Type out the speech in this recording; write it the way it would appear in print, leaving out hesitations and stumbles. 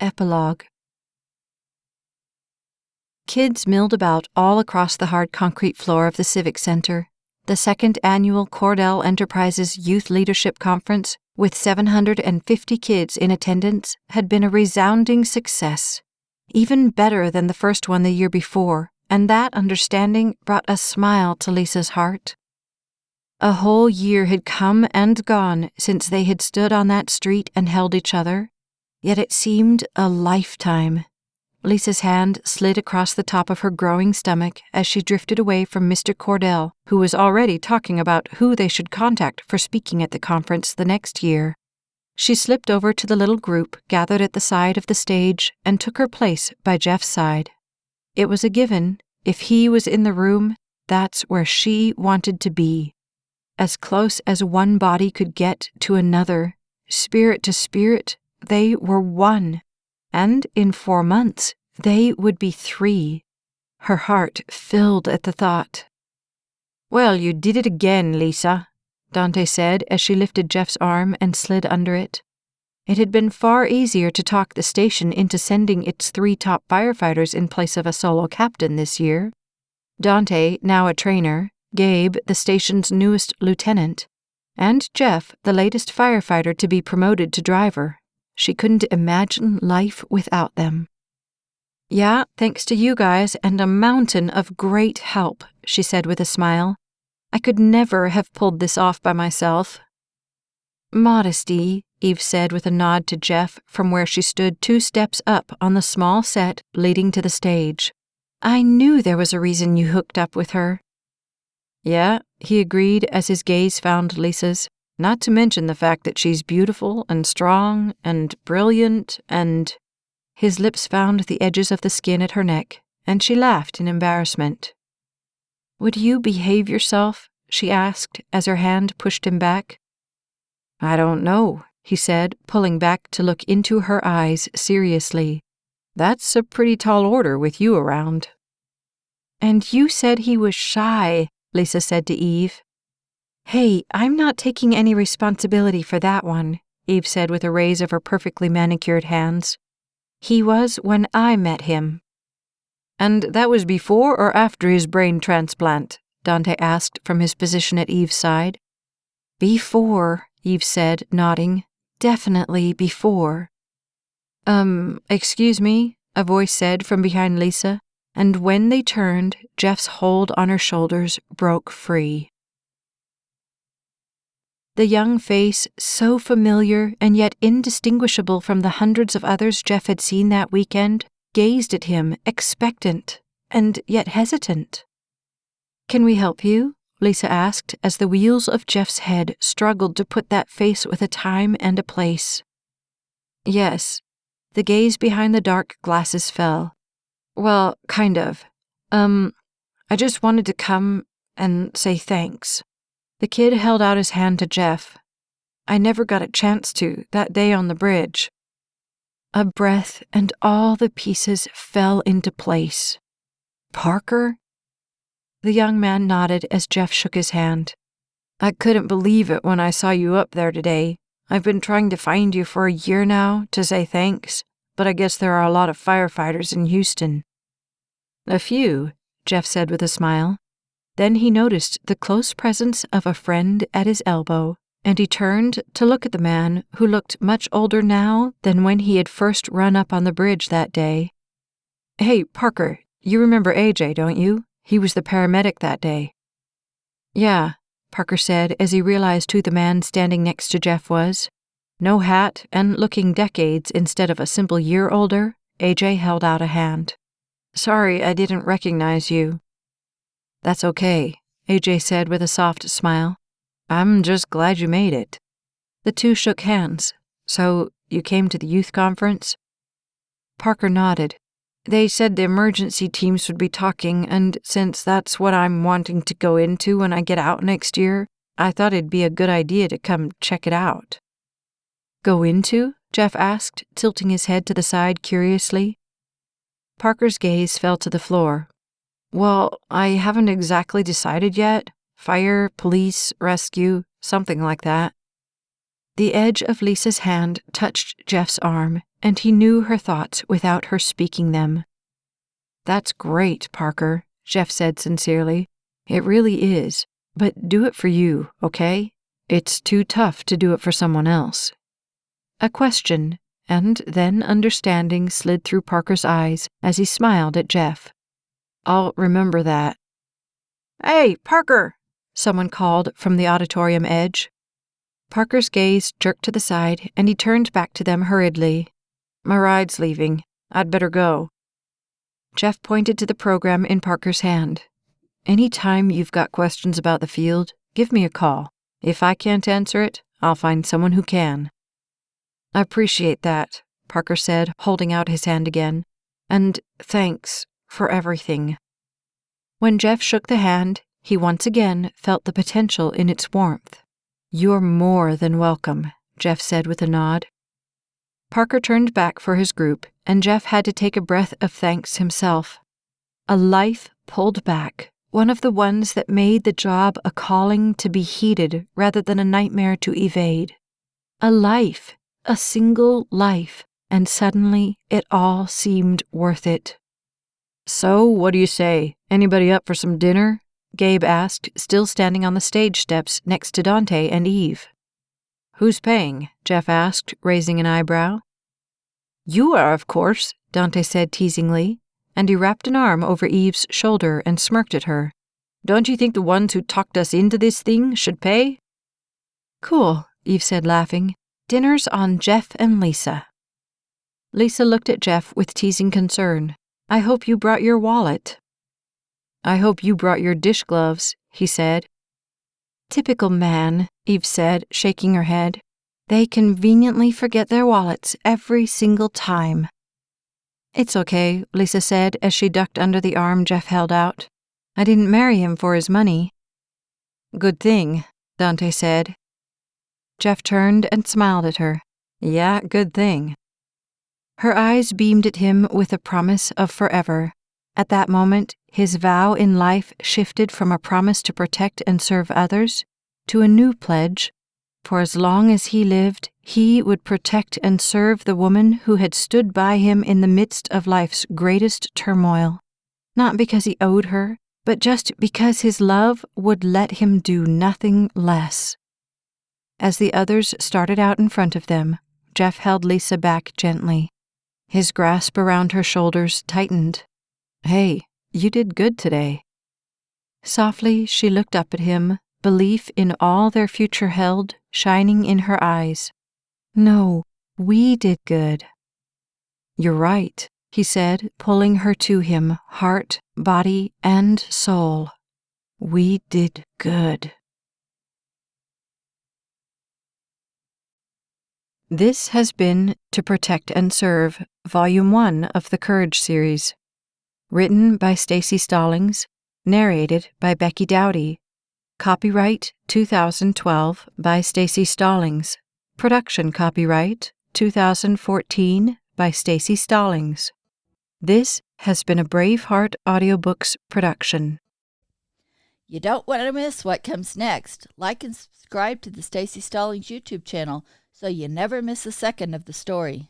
Epilogue. Kids milled about all across the hard concrete floor of the Civic Center. The second annual Cordell Enterprises Youth Leadership Conference, with 750 kids in attendance, had been a resounding success. Even better than the first one the year before, and that understanding brought a smile to Lisa's heart. A whole year had come and gone since they had stood on that street and held each other, yet it seemed a lifetime. Lisa's hand slid across the top of her growing stomach as she drifted away from Mr. Cordell, who was already talking about who they should contact for speaking at the conference the next year. She slipped over to the little group gathered at the side of the stage and took her place by Jeff's side. It was a given. If he was in the room, that's where she wanted to be. As close as one body could get to another, spirit to spirit, they were one. And in 4 months, they would be 3. Her heart filled at the thought. "Well, you did it again, Lisa," Dante said as she lifted Jeff's arm and slid under it. It had been far easier to talk the station into sending its 3 top firefighters in place of a solo captain this year. Dante, now a trainer, Gabe, the station's newest lieutenant, and Jeff, the latest firefighter to be promoted to driver. She couldn't imagine life without them. "Yeah, thanks to you guys and a mountain of great help," she said with a smile. "I could never have pulled this off by myself." "Modesty," Eve said with a nod to Jeff from where she stood 2 steps up on the small set leading to the stage. "I knew there was a reason you hooked up with her." "Yeah," he agreed as his gaze found Lisa's. "Not to mention the fact that she's beautiful and strong and brilliant and—" His lips found the edges of the skin at her neck, and she laughed in embarrassment. "Would you behave yourself?" she asked as her hand pushed him back. "I don't know," he said, pulling back to look into her eyes seriously. "That's a pretty tall order with you around." "And you said he was shy," Lisa said to Eve. "Hey, I'm not taking any responsibility for that one," Eve said with a raise of her perfectly manicured hands. "He was when I met him." "And that was before or after his brain transplant?" Dante asked from his position at Eve's side. "Before," Eve said, nodding. "Definitely before." Excuse me," a voice said from behind Lisa, and when they turned, Jeff's hold on her shoulders broke free. The young face, so familiar and yet indistinguishable from the hundreds of others Jeff had seen that weekend, gazed at him, expectant and yet hesitant. "Can we help you?" Lisa asked as the wheels of Jeff's head struggled to put that face with a time and a place. "Yes." The gaze behind the dark glasses fell. "Well, kind of. I just wanted to come and say thanks." The kid held out his hand to Jeff. "I never got a chance to, that day on the bridge." A breath and all the pieces fell into place. "Parker?" The young man nodded as Jeff shook his hand. "I couldn't believe it when I saw you up there today. I've been trying to find you for a year now to say thanks, but I guess there are a lot of firefighters in Houston." "A few," Jeff said with a smile. Then he noticed the close presence of a friend at his elbow, and he turned to look at the man who looked much older now than when he had first run up on the bridge that day. "Hey, Parker, you remember AJ, don't you? He was the paramedic that day." "Yeah," Parker said as he realized who the man standing next to Jeff was. No hat and looking decades instead of a simple year older, AJ held out a hand. "Sorry, I didn't recognize you." "That's okay," AJ said with a soft smile. "I'm just glad you made it." The two shook hands. "So, you came to the youth conference?" Parker nodded. "They said the emergency teams would be talking, and since that's what I'm wanting to go into when I get out next year, I thought it'd be a good idea to come check it out." "Go into?" Jeff asked, tilting his head to the side curiously. Parker's gaze fell to the floor. "Well, I haven't exactly decided yet. Fire, police, rescue, something like that." The edge of Lisa's hand touched Jeff's arm, and he knew her thoughts without her speaking them. "That's great, Parker," Jeff said sincerely. "It really is. But do it for you, okay? It's too tough to do it for someone else." A question, and then understanding slid through Parker's eyes as he smiled at Jeff. "I'll remember that." "Hey, Parker!" someone called from the auditorium edge. Parker's gaze jerked to the side, and he turned back to them hurriedly. "My ride's leaving. I'd better go." Jeff pointed to the program in Parker's hand. "Any time you've got questions about the field, give me a call. If I can't answer it, I'll find someone who can." "I appreciate that," Parker said, holding out his hand again. "And thanks for everything." When Jeff shook the hand, he once again felt the potential in its warmth. "You're more than welcome," Jeff said with a nod. Parker turned back for his group, and Jeff had to take a breath of thanks himself. A life pulled back, one of the ones that made the job a calling to be heeded rather than a nightmare to evade. A life, a single life, and suddenly it all seemed worth it. "So, what do you say? Anybody up for some dinner?" Gabe asked, still standing on the stage steps next to Dante and Eve. "Who's paying?" Jeff asked, raising an eyebrow. "You are, of course," Dante said teasingly, and he wrapped an arm over Eve's shoulder and smirked at her. "Don't you think the ones who talked us into this thing should pay?" "Cool," Eve said, laughing. "Dinner's on Jeff and Lisa." Lisa looked at Jeff with teasing concern. "I hope you brought your wallet." "I hope you brought your dish gloves," he said. "Typical man," Eve said, shaking her head. "They conveniently forget their wallets every single time." "It's okay," Lisa said as she ducked under the arm Jeff held out. "I didn't marry him for his money." "Good thing," Dante said. Jeff turned and smiled at her. "Yeah, good thing." Her eyes beamed at him with a promise of forever. At that moment, his vow in life shifted from a promise to protect and serve others to a new pledge. For as long as he lived, he would protect and serve the woman who had stood by him in the midst of life's greatest turmoil. Not because he owed her, but just because his love would let him do nothing less. As the others started out in front of them, Jeff held Lisa back gently. His grasp around her shoulders tightened. "Hey, you did good today." Softly, she looked up at him, belief in all their future held shining in her eyes. "No, we did good." "You're right," he said, pulling her to him, heart, body, and soul. "We did good." This has been To Protect and Serve, Volume 1 of the Courage series. Written by Staci Stallings, narrated by Becky Dowdy. Copyright 2012 by Staci Stallings. Production copyright 2014 by Staci Stallings. This has been a Braveheart Audiobooks production. You don't want to miss what comes next. Like and subscribe to the Staci Stallings YouTube channel so you never miss a second of the story.